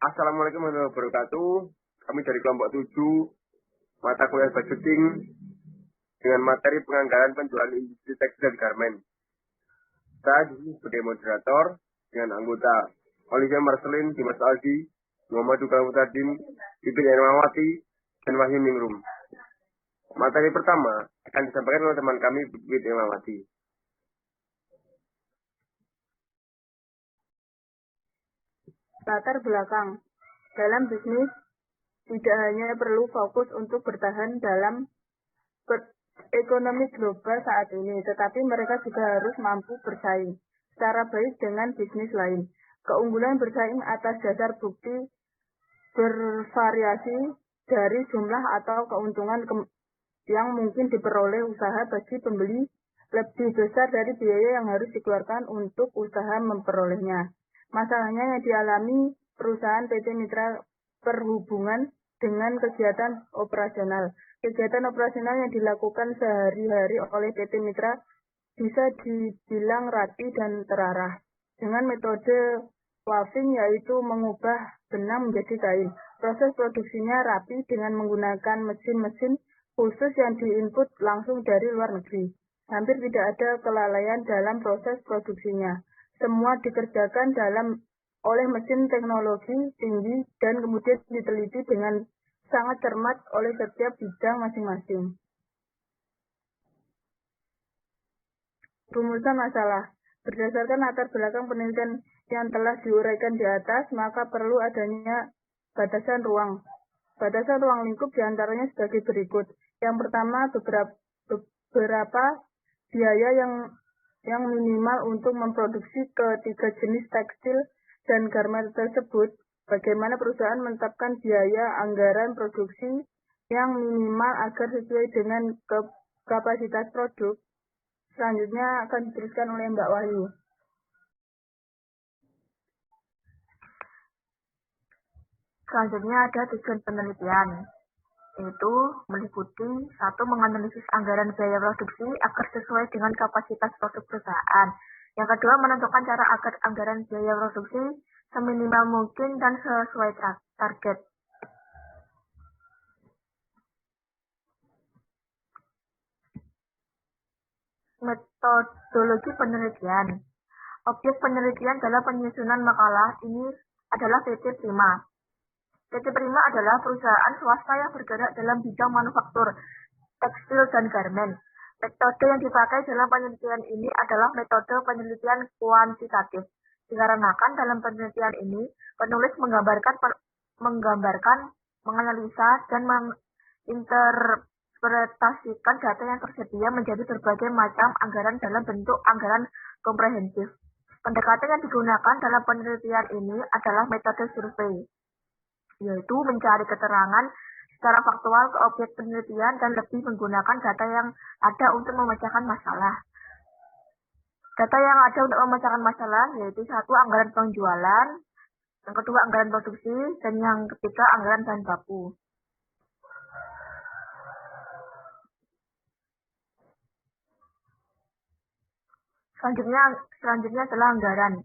Assalamualaikum warahmatullahi wabarakatuh. Kami dari kelompok 7, mata kuliah budgeting dengan materi penganggaran penjualan industri tekstil dan garmen. Saya di sini sebagai moderator dengan anggota Olivia Marcelin, Dimas Aldi, Muhammad Duka Mutadin, Bibit Ermawati, dan Wahyu Ningrum. Materi pertama akan disampaikan oleh teman kami, Bibit Ermawati. Latar belakang. Dalam bisnis, tidak hanya perlu fokus untuk bertahan dalam ekonomi global saat ini, tetapi mereka juga harus mampu bersaing secara baik dengan bisnis lain. Keunggulan bersaing atas dasar bukti bervariasi dari jumlah atau keuntungan yang mungkin diperoleh usaha bagi pembeli lebih besar dari biaya yang harus dikeluarkan untuk usaha memperolehnya. Masalahnya yang dialami perusahaan PT Mitra Perhubungan dengan kegiatan operasional. Kegiatan operasional yang dilakukan sehari-hari oleh PT Mitra bisa dibilang rapi dan terarah. Dengan metode wafing, yaitu mengubah benang menjadi kain. Proses produksinya rapi dengan menggunakan mesin-mesin khusus yang diinput langsung dari luar negeri. Hampir tidak ada kelalaian dalam proses produksinya. Semua dikerjakan oleh mesin teknologi tinggi dan kemudian diteliti dengan sangat cermat oleh setiap bidang masing-masing. Rumusan masalah. Berdasarkan latar belakang penelitian yang telah diuraikan di atas, maka perlu adanya batasan ruang. Batasan ruang lingkup diantaranya sebagai berikut. Yang pertama, beberapa biaya yang minimal untuk memproduksi ketiga jenis tekstil dan garmen tersebut. Bagaimana perusahaan menetapkan biaya anggaran produksi yang minimal agar sesuai dengan kapasitas produk. Selanjutnya akan diteruskan oleh Mbak Wahyu. Selanjutnya ada tujuan penelitian, yaitu meliputi 1. Menganalisis anggaran biaya produksi agar sesuai dengan kapasitas produk perusahaan. Yang kedua, menentukan cara agar anggaran biaya produksi seminimal mungkin dan sesuai target. Metodologi penelitian. Objek penelitian dalam penyusunan makalah ini adalah PT Prima. PT Prima adalah perusahaan swasta yang bergerak dalam bidang manufaktur, tekstil, dan garmen. Metode yang dipakai dalam penelitian ini adalah metode penelitian kuantitatif. Dikarenakan dalam penelitian ini, penulis menganalisa, dan menginterpretasikan data yang tersedia menjadi berbagai macam anggaran dalam bentuk anggaran komprehensif. Pendekatan yang digunakan dalam penelitian ini adalah metode survei, yaitu mencari keterangan secara faktual ke objek penelitian dan lebih menggunakan data yang ada untuk memecahkan masalah. Data yang ada untuk memecahkan masalah yaitu 1. Anggaran penjualan, yang kedua anggaran produksi, dan yang ketiga anggaran bahan baku. Selanjutnya adalah anggaran.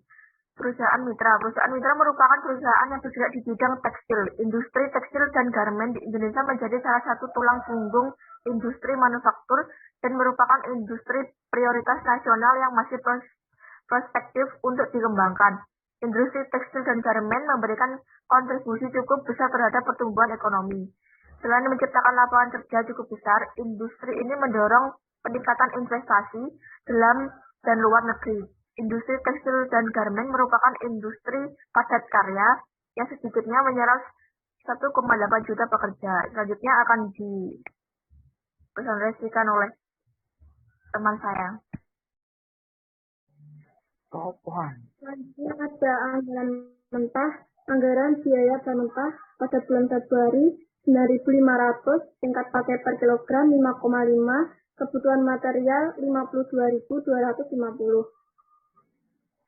Perusahaan mitra. Perusahaan mitra merupakan perusahaan yang bergerak di bidang tekstil. Industri tekstil dan garmen di Indonesia menjadi salah satu tulang punggung industri manufaktur dan merupakan industri prioritas nasional yang masih prospektif untuk dikembangkan. Industri tekstil dan garmen memberikan kontribusi cukup besar terhadap pertumbuhan ekonomi. Selain menciptakan lapangan kerja cukup besar, industri ini mendorong peningkatan investasi dalam dan luar negeri. Industri tekstil dan garmen merupakan industri padat karya yang sedikitnya menyerap 1,8 juta pekerja. Selanjutnya akan dipresentasikan oleh teman saya. Selanjutnya ada anggaran mentah. Anggaran biaya bahan mentah pada bulan Februari 9.500, tingkat pakai per kilogram 5,5, kebutuhan material 52.250.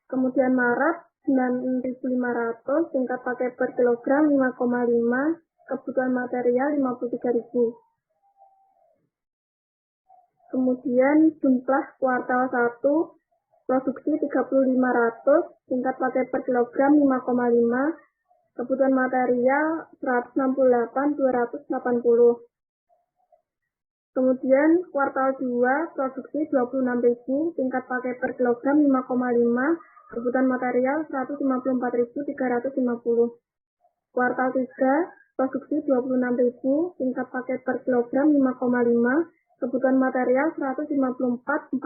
Kemudian Maret 9.500, tingkat pakai per kilogram 5,5, kebutuhan material 53.000. Kemudian jumlah kuartal 1, produksi 3.500, tingkat pakai per kilogram 5,5, Kebutuhan material 168.280. Kemudian kuartal 2 produksi 26.000, tingkat pakai per kilogram 5,5, kebutuhan material 154.350. Kuartal 3 produksi 26.000, tingkat pakai per kilogram 5,5, kebutuhan material 154.400.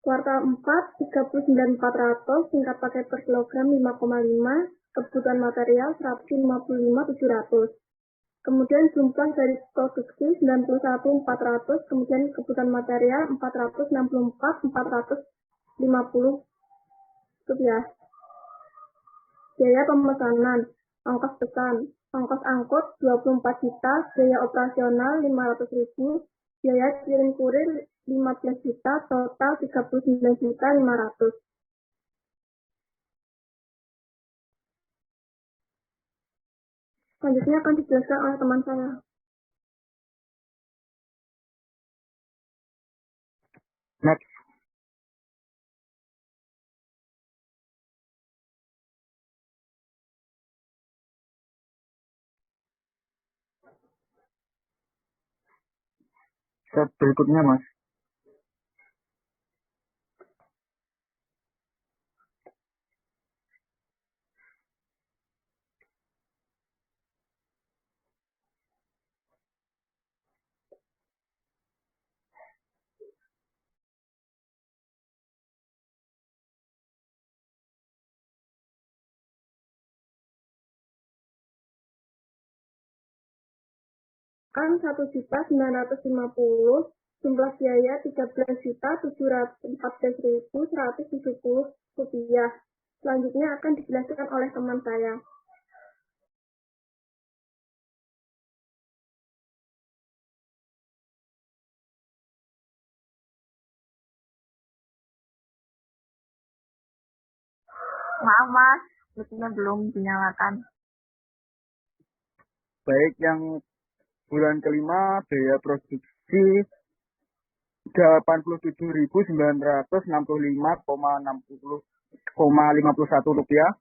Kuartal 4 39.400, tingkat pakai per kilogram 5,5, kebutuhan material 155.700. Kemudian jumlah dari produksi 91.400, kemudian kebutuhan material 464.450 rupiah. Biaya pemesanan, ongkos pesan, ongkos angkut 24 juta, biaya operasional 500.000, biaya kirim kurir 15 juta, total 39.500. Selanjutnya akan dijelaskan oleh teman saya. Next. Slide berikutnya, Mas. Kan 1.950, jumlah biaya 13.714.170 rupiah. Selanjutnya akan dijelaskan oleh teman saya. Maaf Mas, mic-nya belum dinyalakan. Baik, yang bulan kelima biaya produksi 87.965,51 rupiah.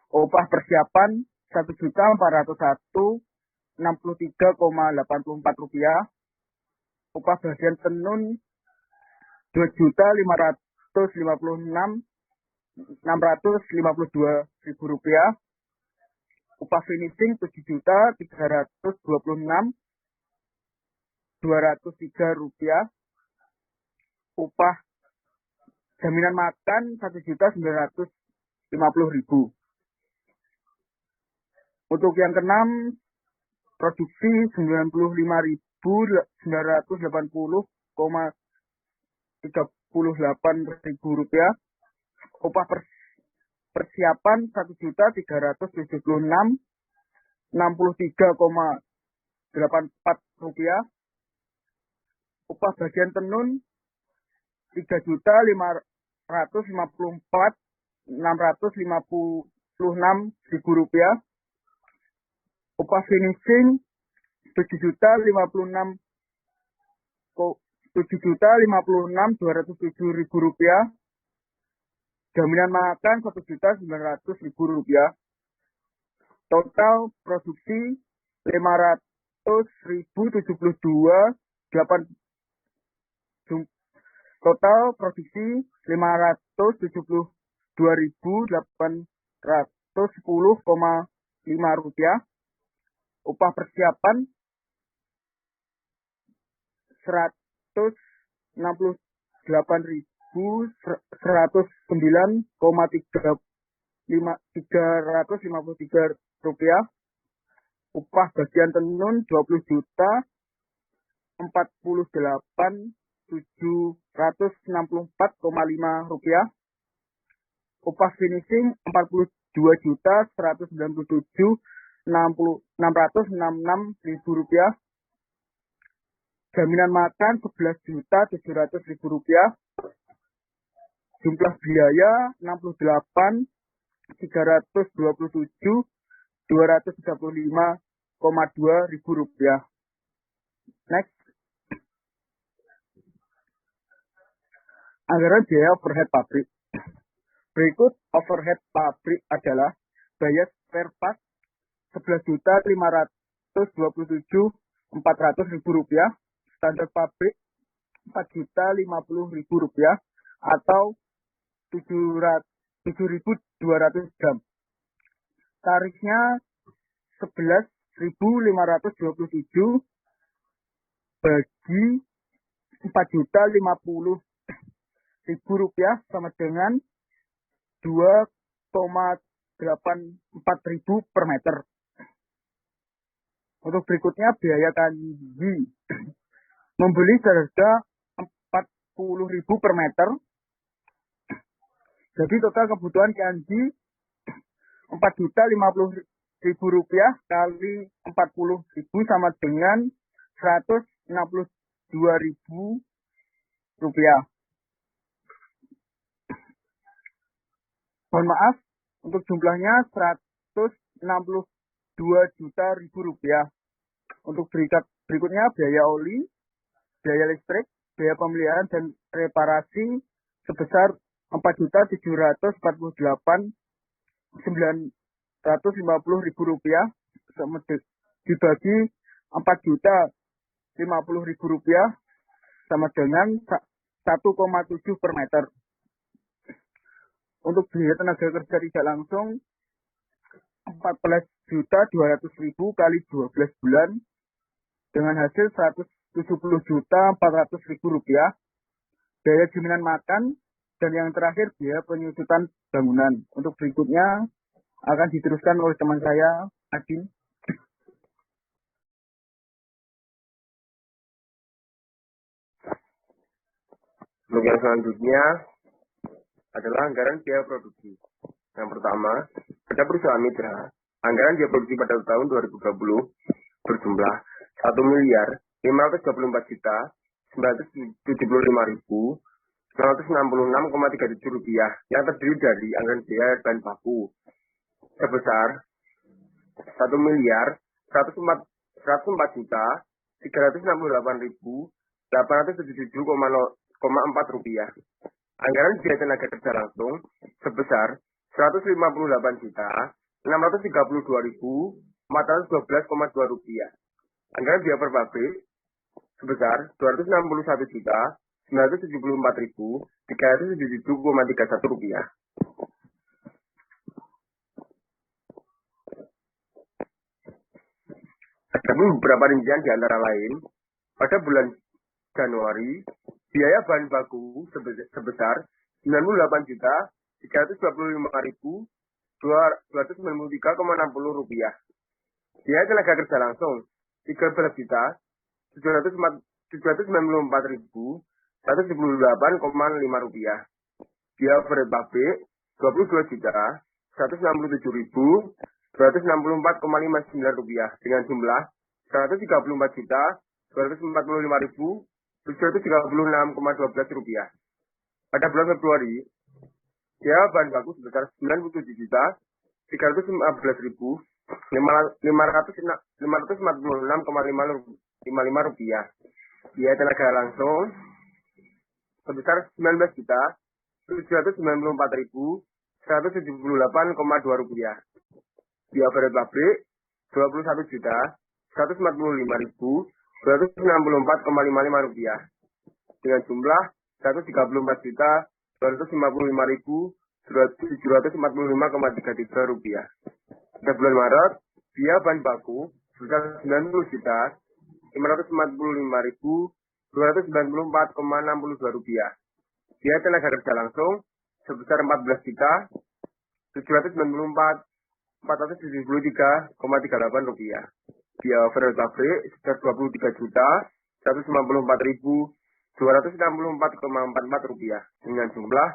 Upah persiapan 1.401.63,84 rupiah. Upah bagian tenun 2.556.652 rupiah. Upah finishing 7.326.203 rupiah. Upah jaminan makan 1.950.000. Untuk yang keenam, produksi 95.980,38 rupiah. Upah persiapan 1.376.63,84 rupiah. Upah bagian tenun 3.554.656 rupiah. Upah finishing 7.056.207 rupiah. Jaminan makan 1.900.000 rupiah. Total produksi 500.072. Total produksi 572.810,5 rupiah. Upah persiapan 169,353 rupiah. Upah bagian tenun 20 juta 48.764,5 rupiah. Upah finishing 42 juta 197.666.000 rupiah. Jaminan makan 11 juta 700.000 rupiah. Jumlah biaya 68.327.235,2 ribu rupiah. Next. Anggaran biaya overhead pabrik. Berikut overhead pabrik adalah biaya spare part Rp11.527.400.000, standar pabrik Rp4.050.000 atau 7.200 jam. Tarifnya 11.527 bagi Rp4.050.000 sama dengan 2,84 ribu per meter. Untuk berikutnya biaya kanji. Membeli seharga 40.000 per meter. Jadi total kebutuhan kanji Rp4.050.000 kali 40.000 sama dengan Rp162.000. Mohon maaf, untuk jumlahnya Rp162 juta. Untuk berikutnya biaya oli, biaya listrik, biaya pemeliharaan dan reparasi sebesar Rp4.748.950.000 dibagi Rp4.050.000 sama dengan 1,7 per meter. Untuk biaya tenaga kerja tidak langsung Rp14.200.000 kali 12 bulan dengan hasil Rp170.400.000. Biaya jaminan makan dan yang terakhir biaya penyusutan bangunan. Untuk berikutnya akan diteruskan oleh teman saya, Adin. Untuk yang selanjutnya adalah anggaran biaya produksi. Yang pertama, pada perusahaan mitra, anggaran biaya produksi pada tahun 2020 berjumlah Rp1.554.975.966,37 yang terdiri dari anggaran biaya bahan baku sebesar Rp1.368.877,4. Anggaran biaya tenaga kerja langsung sebesar Rp156.632.412,2. Anggaran biaya per pabrik sebesar Rp261.974.377,31. Ada beberapa rincian di antara lain, pada bulan Januari, biaya bahan baku sebesar Rp95.295.293,60. Biaya tenaga kerja langsung Rp13.794.178,5. Biaya per pabrik Rp22.167.264,59 dengan jumlah Rp134.445.736,12. Pada bulan Februari, biaya bahan baku sebesar Rp97.546,55. Biaya tenaga langsung sebesar Rp19.794.178,2. Biaya per pabrik Rp21.145.264,55 dengan jumlah Rp134.455.745,33. Pada bulan Maret, biaya bahan baku sebesar Rp90.545.294,62. Biaya tenaga kerja langsung sebesar Rp14.474.473,38. Biaya overhead pabrik sebesar Rp23.154.264,44 dengan jumlah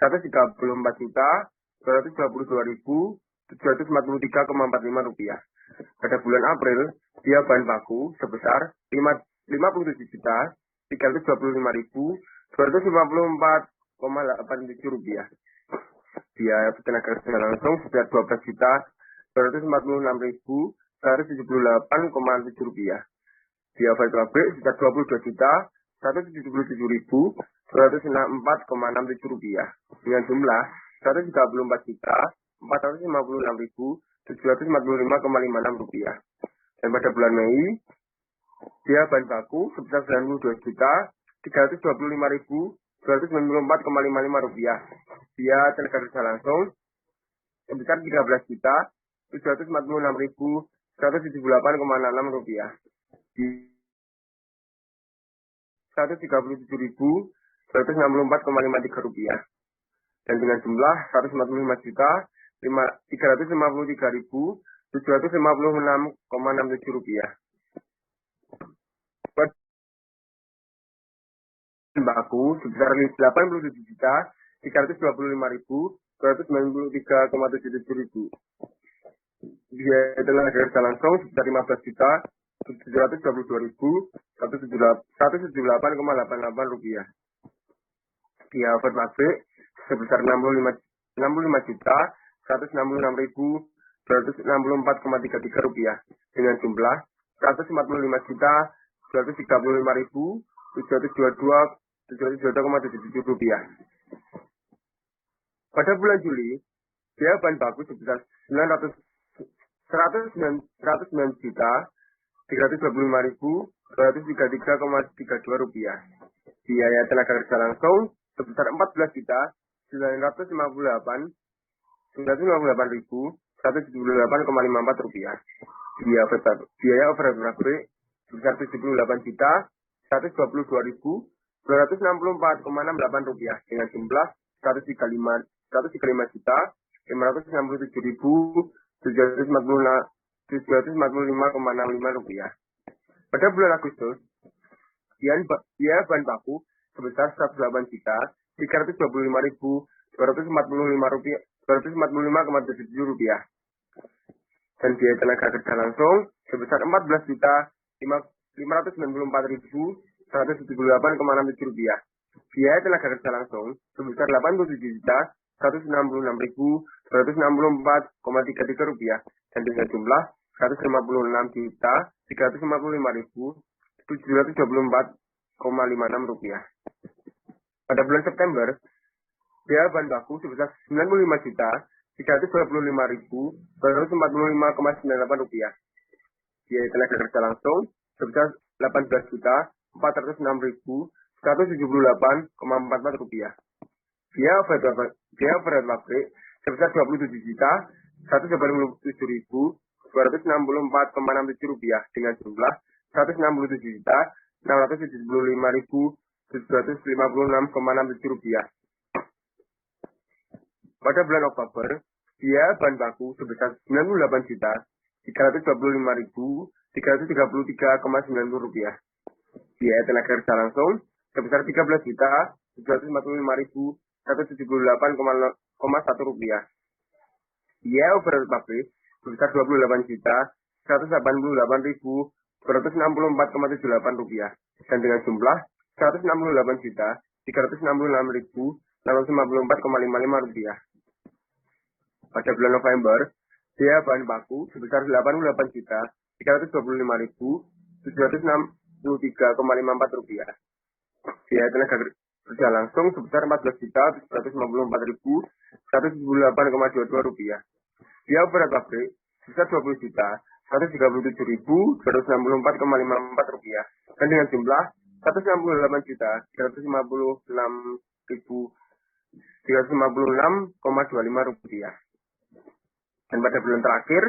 Rp134.222.743,45. Pada bulan April, biaya bahan baku sebesar Rp57.355.254,87. Biaya tenaga kerja langsung sebesar Rp12.278.178,7. Biaya overhead pabrik sebesar Rp22.177.264,67 dengan jumlah Rp134.288.178,7. Rp456.745,56. Dan pada bulan Mei, biaya bahan baku sebesar Rp92.325.294,55. Biaya tenaga kerja langsung sebesar Rp13.346.178,66. Rp137.264,53. Dan dengan jumlah Rp145.353.756,67. Bahan baku sebesar Rp87.325.293,77. Biaya tenaga kerja langsung sebesar Rp15.722.178,88. Biaya overhead pabrik sebesar Rp65.166.264,33 dengan jumlah Rp145.235.722,77. Pada bulan Juli, biaya bahan baku sebesar Rp109.325.233,32. Biaya tenaga kerja langsung sebesar Rp14.958.178,54. Biaya overhead pabrik sebesar Rp75.122.264,68 dengan jumlah Rp135.547.745,65. Pada bulan Agustus, biaya bahan baku sebesar Rp118.245.245,77. Dan biaya tenaga kerja langsung sebesar Rp14.594.178,67. Biaya tenaga kerja langsung sebesar Rp87.166.264,33 dan dengan jumlah Rp156.325.724,56. Pada bulan September, biaya bahan baku sebesar Rp95.325.245,98. Biaya tenaga kerja langsung sebesar Rp18.406.178,44. Biaya overhead pabrik sebesar Rp27.187.264,67 dengan jumlah Rp167.675.756,67. Pada bulan Oktober, biaya bahan baku sebesar Rp98.325.333,90. Biaya tenaga kerja langsung sebesar Rp13.375.178,1. Biaya overhead pabrik sebesar Rp28.188.264,78 dan dengan jumlah Rp168.366.654,55. Pada bulan November, biaya bahan baku sebesar Rp88.325.763,54. Biaya tenaga kerja langsung sebesar Rp14.178.178,22. Biaya overhead pabrik sebesar Rp20.134.264,54 dan dengan jumlah Rp168.356,25. Dan pada bulan terakhir,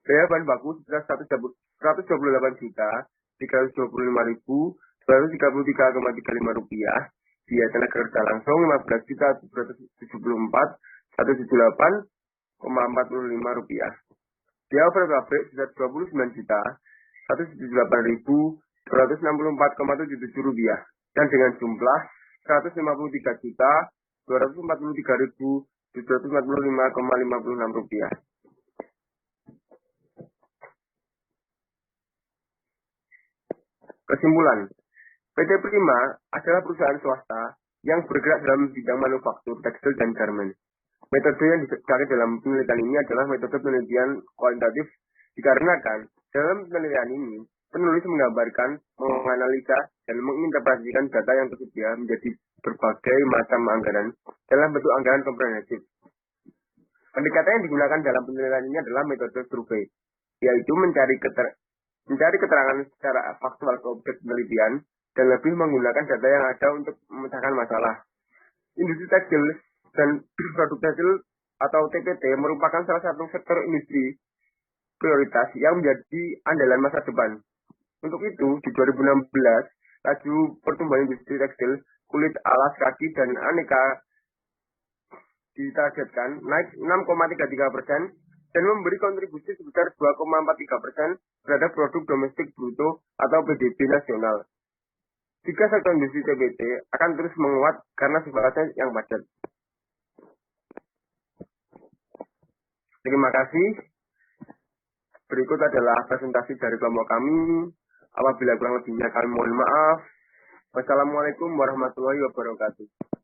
biaya bahan baku sebesar Rp128.325.233,35. Biaya tenaga kerja langsung Rp15.278.178,45. Biaya overhead pabrik sebesar Rp29.178.264,77 dan dengan jumlah Rp153.243.745,56. Kesimpulan, PT Prima adalah perusahaan swasta yang bergerak dalam bidang manufaktur, tekstil, dan garmen. Metode yang dipakai dalam penelitian ini adalah metode penelitian kualitatif dikarenakan dalam penelitian ini penulis menggambarkan, menganalisa, dan menginterpretasikan data yang tersedia menjadi berbagai macam anggaran dalam bentuk anggaran komprehensif. Pendekatan yang digunakan dalam penelitian ini adalah metode survei, yaitu mencari keterangan secara faktual ke objek penelitian dan lebih menggunakan data yang ada untuk memecahkan masalah. Industri tekstil dan produk tekstil atau TPT merupakan salah satu sektor industri prioritas yang menjadi andalan masa depan. Untuk itu, di 2016, laju pertumbuhan industri tekstil, kulit, alas kaki, dan aneka ditargetkan naik 6,33% dan memberi kontribusi sebesar 2,43% terhadap produk domestik bruto atau PDB nasional. Jika sektor industri TBT akan terus menguat karena sifatnya yang padat. Terima kasih. Berikut adalah presentasi dari kelompok kami. Apabila kurang lebihnya kami mohon maaf. Wassalamualaikum warahmatullahi wabarakatuh.